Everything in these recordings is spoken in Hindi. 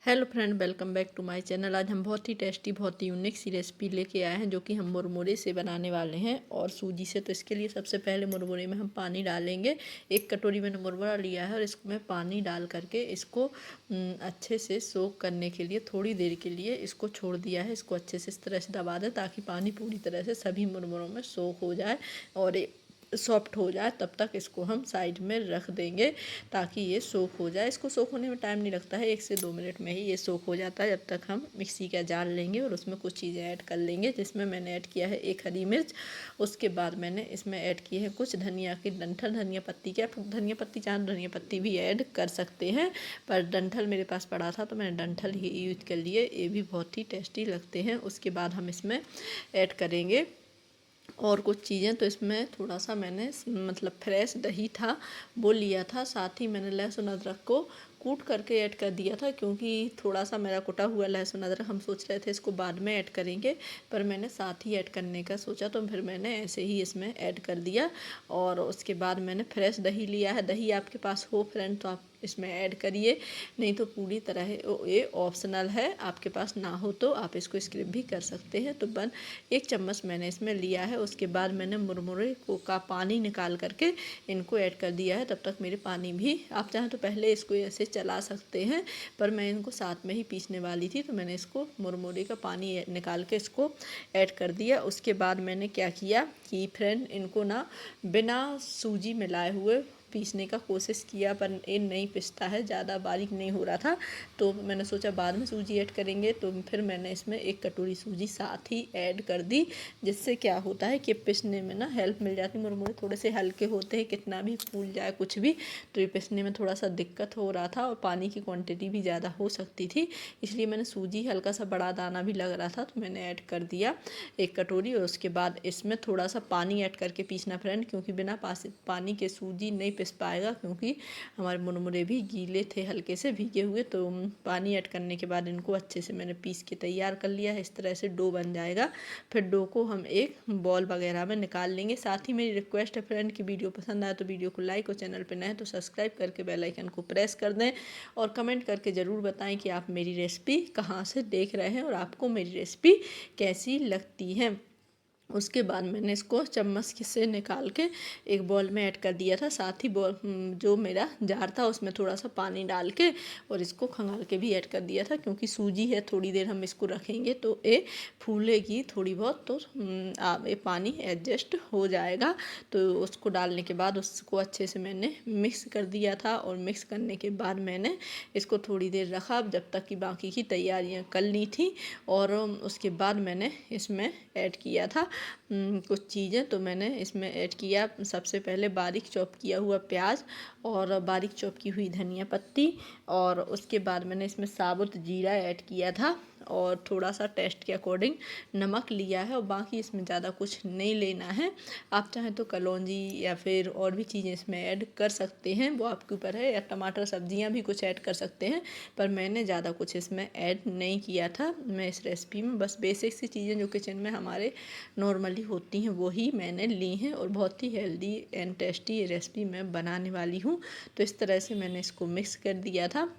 Hello friend, welcome back to my channel. आज हम बहुत ही टेस्टी, बहुत ही यूनिक सी रेसिपी लेके आए हैं जो कि हम मुरमुरे से बनाने वाले हैं और सूजी से। तो इसके लिए सबसे पहले मुरमुरे में हम पानी डालेंगे। एक कटोरी मैंने मुरमुरा लिया है और इसमें पानी डाल करके इसको अच्छे से सोक करने के लिए थोड़ी देर के लिए इसको छोड़ दिया है। इसको अच्छे से इस तरह से दबा दें ताकि पानी पूरी तरह से सभी मुरमुरों में सोक हो जाए और सॉफ्ट हो जाए। तब तक इसको हम साइड में रख देंगे ताकि ये सोख हो जाए। इसको सोख होने में टाइम नहीं लगता है, 1 से 2 मिनट में ही ये सोख हो जाता है। जब तक हम मिक्सी का जार लेंगे और उसमें कुछ चीज़ें ऐड कर लेंगे, जिसमें मैंने ऐड किया है 1 हरी मिर्च। उसके बाद मैंने इसमें ऐड किए हैं कुछ धनिया के डंठल, धनिया पत्ती के। आप धनिया पत्ती चाहे धनिया पत्ती भी ऐड कर सकते हैं, पर डंठल मेरे पास पड़ा था तो मैंने डंठल ही यूज कर लिए। ये भी बहुत ही टेस्टी लगते हैं। उसके बाद हम इसमें ऐड करेंगे और कुछ चीज़ें। तो इसमें थोड़ा सा मैंने मतलब फ्रेश दही था वो लिया था, साथ ही मैंने लहसुन अदरक को कूट करके ऐड कर दिया था, क्योंकि थोड़ा सा मेरा कुटा हुआ लहसुन अदरक हम सोच रहे थे इसको बाद में ऐड करेंगे, पर मैंने साथ ही ऐड करने का सोचा तो फिर मैंने ऐसे ही इसमें ऐड कर दिया। और उसके बाद मैंने फ्रेश दही लिया है। दही आपके पास हो फ्रेंड तो आप इसमें ऐड करिए, नहीं तो पूरी तरह ये ऑप्शनल है। आपके पास ना हो तो आप इसको स्किप भी कर सकते हैं। तो 1 चम्मच मैंने इसमें लिया है। उसके बाद मैंने मुरमुरे का पानी निकाल करके इनको ऐड कर दिया है। तब तक मेरे पानी भी, आप चाहें तो पहले इसको ऐसे चला सकते हैं, पर मैं इनको साथ में ही पीसने वाली थी तो मैंने इसको मुरमुरे का पानी निकाल के इसको ऐड कर दिया। उसके बाद मैंने क्या किया कि फ्रेंड इनको ना बिना सूजी मिलाए हुए पीसने का कोशिश किया, पर ये नहीं पिसता है, ज़्यादा बारीक नहीं हो रहा था। तो मैंने सोचा बाद में सूजी ऐड करेंगे, तो फिर मैंने इसमें 1 कटोरी सूजी साथ ही ऐड कर दी, जिससे क्या होता है कि पिसने में ना हेल्प मिल जाती। मुरमुरे थोड़े से हल्के होते हैं, कितना भी फूल जाए कुछ भी, तो ये पिसने में थोड़ा सा दिक्कत हो रहा था और पानी की क्वांटिटी भी ज़्यादा हो सकती थी, इसलिए मैंने सूजी हल्का सा बड़ा दाना भी लग रहा था तो मैंने ऐड कर दिया 1 कटोरी। और उसके बाद इसमें थोड़ा सा पानी ऐड करके पीसना फ्रेंड, क्योंकि बिना पानी के सूजी नहीं पिस पाएगा, क्योंकि हमारे मुरमुरे भी गीले थे, हल्के से भीगे हुए। तो पानी ऐड करने के बाद इनको अच्छे से मैंने पीस के तैयार कर लिया है। इस तरह से डो बन जाएगा। फिर डो को हम एक बॉल वगैरह में निकाल लेंगे। साथ ही मेरी रिक्वेस्ट है फ्रेंड कि वीडियो पसंद आए तो वीडियो को लाइक और चैनल पर नए हैं तो सब्सक्राइब करके बेल आइकन को प्रेस कर दें और कमेंट करके ज़रूर बताएं कि आप मेरी रेसिपी कहाँ से देख रहे हैं और आपको मेरी रेसिपी कैसी लगती है। उसके बाद मैंने इसको चम्मच से निकाल के एक बॉल में ऐड कर दिया था। साथ ही जो मेरा जार था उसमें थोड़ा सा पानी डाल के और इसको खंगाल के भी ऐड कर दिया था, क्योंकि सूजी है, थोड़ी देर हम इसको रखेंगे तो ये फूलेगी थोड़ी बहुत, तो ये पानी एडजस्ट हो जाएगा। तो उसको डालने के बाद उसको अच्छे से मैंने मिक्स कर दिया था और मिक्स करने के बाद मैंने इसको थोड़ी देर रखा जब तक कि बाकी की तैयारियाँ कर ली थी। और उसके बाद मैंने इसमें ऐड किया था कुछ चीज़ें। तो मैंने इसमें ऐड किया सबसे पहले बारीक चॉप किया हुआ प्याज और बारीक चॉप की हुई धनिया पत्ती, और उसके बाद मैंने इसमें साबुत जीरा ऐड किया था और थोड़ा सा टेस्ट के अकॉर्डिंग नमक लिया है। और बाकी इसमें ज़्यादा कुछ नहीं लेना है। आप चाहें तो कलौंजी या फिर और भी चीज़ें इसमें ऐड कर सकते हैं, वो आपके ऊपर है, या टमाटर सब्जियां भी कुछ ऐड कर सकते हैं, पर मैंने ज़्यादा कुछ इसमें ऐड नहीं किया था। मैं इस रेसिपी में बस बेसिक सी चीज़ें जो किचन में हमारे नॉर्मली होती हैं वही मैंने ली हैं और बहुत ही हेल्दी एंड टेस्टी ये रेसिपी मैं बनाने वाली हूँ। तो इस तरह से मैंने इसको मिक्स कर दिया था।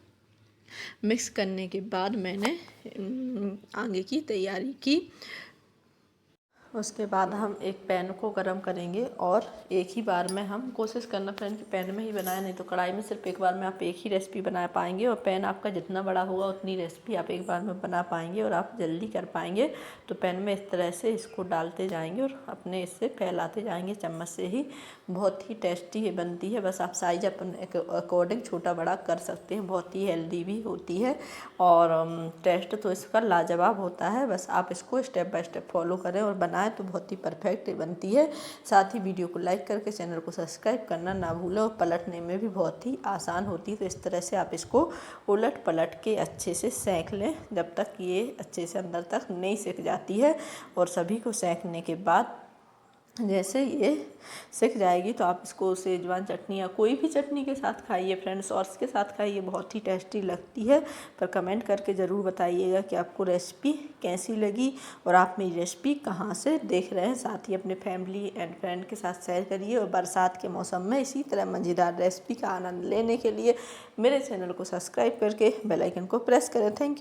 मिक्स करने के बाद मैंने आगे की तैयारी की। उसके बाद हम एक पैन को गरम करेंगे और एक ही बार में हम कोशिश करना फ्रेंड कि पैन में ही बनाए, नहीं तो कढ़ाई में सिर्फ एक बार में आप एक ही रेसिपी बना पाएंगे, और पैन आपका जितना बड़ा होगा उतनी रेसिपी आप एक बार में बना पाएंगे और आप जल्दी कर पाएंगे। तो पैन में इस तरह से इसको डालते जाएंगे और अपने इससे फैलाते जाएंगे चम्मच से ही। बहुत ही टेस्टी बनती है, बस आप साइज अपने अकॉर्डिंग छोटा बड़ा कर सकते हैं। बहुत ही हेल्दी भी होती है और टेस्ट तो इसका लाजवाब होता है। बस आप इसको स्टेप बाय स्टेप फॉलो करें और बनाएं तो बहुत ही परफेक्ट बनती है। साथ ही वीडियो को लाइक करके चैनल को सब्सक्राइब करना ना भूलें, और पलटने में भी बहुत ही आसान होती है। तो इस तरह से आप इसको उलट पलट के अच्छे से सेंक लें जब तक ये अच्छे से अंदर तक नहीं सिक जाती है। और सभी को सेंकने के बाद जैसे ये सिक जाएगी तो आप इसको सेजवान चटनी या कोई भी चटनी के साथ खाइए फ्रेंड्स, सॉस के साथ खाइए, बहुत ही टेस्टी लगती है। पर कमेंट करके ज़रूर बताइएगा कि आपको रेसिपी कैसी लगी और आप मेरी रेसिपी कहाँ से देख रहे हैं। साथ ही अपने फैमिली एंड फ्रेंड के साथ शेयर करिए और बरसात के मौसम में इसी तरह मज़ेदार रेसिपी का आनंद लेने के लिए मेरे चैनल को सब्सक्राइब करके बेल आइकन को प्रेस करें। Thank you.